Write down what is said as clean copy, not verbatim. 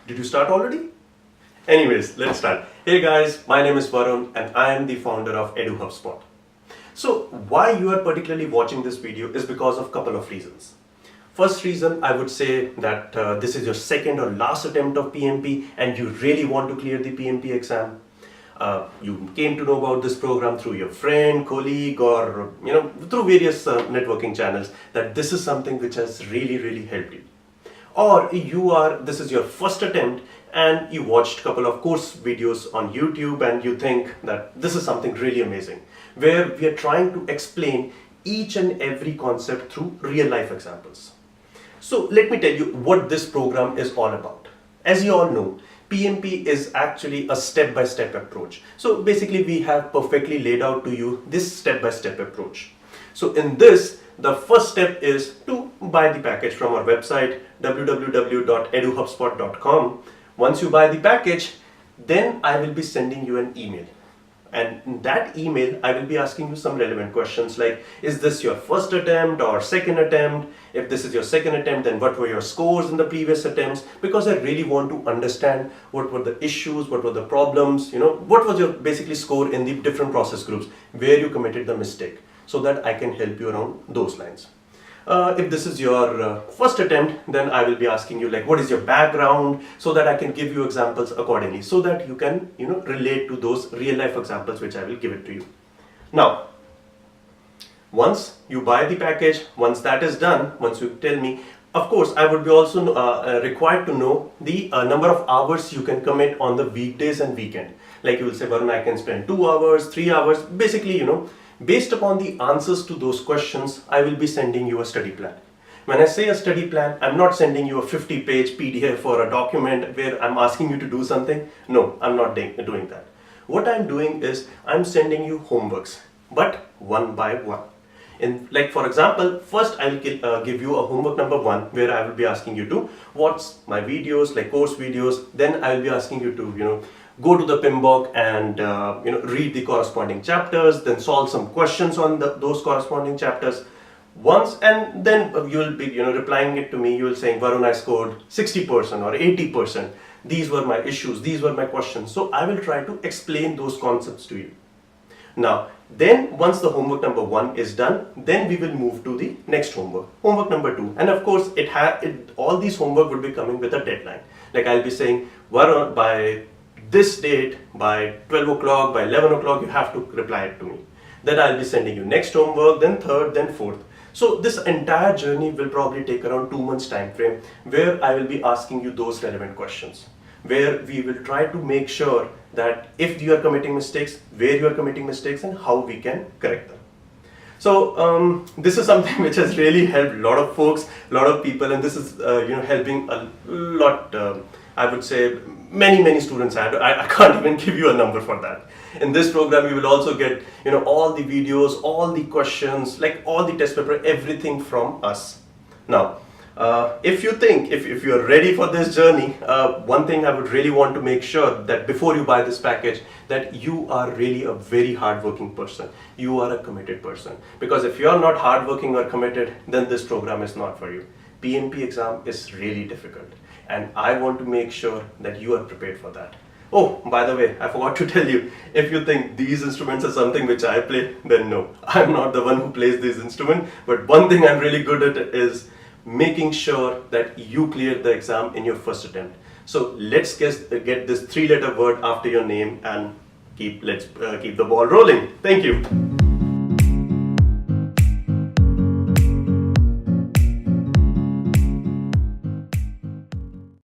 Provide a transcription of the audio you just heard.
Did you start already? Anyways, let's start. Hey guys, my name is Varun and I am the founder of EduHubSpot. So why you are particularly watching this video is because of a couple of reasons. First reason, I would say that this is your second or last attempt of PMP and you really want to clear the PMP exam. You came to know about this program through your friend, colleague, or through various networking channels, that this is something which has really helped you. Or this is your first attempt and you watched a couple of course videos on YouTube and you think that this is something really amazing, where we are trying to explain each and every concept through real life examples. So let me tell you what this program is all about. As you all know, PMP is actually a step-by-step approach. So basically we have perfectly laid out to you this step-by-step approach. So in this, the first step is to buy the package from our website www.eduhubspot.com. Once you buy the package, then I will be sending you an email. And in that email, I will be asking you some relevant questions like, is this your first attempt or second attempt? If this is your second attempt, then what were your scores in the previous attempts? Because I really want to understand what were the issues, what were the problems, what was your basically score in the different process groups where you committed the mistake, so that I can help you around those lines. If this is your first attempt, then I will be asking you like, what is your background, so that I can give you examples accordingly, so that you can relate to those real life examples which I will give it to you. Now, once you buy the package, once that is done, once you tell me, of course, I would be also required to know the number of hours you can commit on the weekdays and weekend. Like you will say, Varun, I can spend 2 hours, 3 hours, basically, based upon the answers to those questions, I will be sending you a study plan. When I say a study plan, I'm not sending you a 50-page PDF or a document where I'm asking you to do something. No, I'm not doing that. What I'm doing is I'm sending you homeworks, but one by one. Like for example, first I will give you a homework number 1 where I will be asking you to watch my videos, like course videos. Then I will be asking you to go to the PMBOK and read the corresponding chapters, then solve some questions on those corresponding chapters. Once, and then you will be replying it to me. You will saying, Varun, I scored 60% or 80%. These were my issues. These were my questions. So I will try to explain those concepts to you. Now, then once the homework number 1 is done, then we will move to the next homework number 2. And of course, all these homework will be coming with a deadline. Like I'll be saying, Varun, by this date, by 12 o'clock, by 11 o'clock, you have to reply it to me. Then I'll be sending you next homework, then third, then fourth. So this entire journey will probably take around 2 months time frame, where I will be asking you those relevant questions, where we will try to make sure that if you are committing mistakes, where you are committing mistakes and how we can correct them. So this is something which has really helped a lot of folks, a lot of people, and this is helping a lot, I would say many students. I can't even give you a number for that. In this program, you will also get all the videos, all the questions, like all the test paper, everything from us. Now, if you think, if you are ready for this journey, one thing I would really want to make sure that before you buy this package, that you are really a very hardworking person. You are a committed person. Because if you are not hardworking or committed, then this program is not for you. PMP exam is really difficult, and I want to make sure that you are prepared for that. Oh, by the way, I forgot to tell you, if you think these instruments are something which I play, then no, I'm not the one who plays these instruments. But one thing I'm really good at is making sure that you clear the exam in your first attempt. So let's get this 3-letter word after your name and let's keep the ball rolling. Thank you.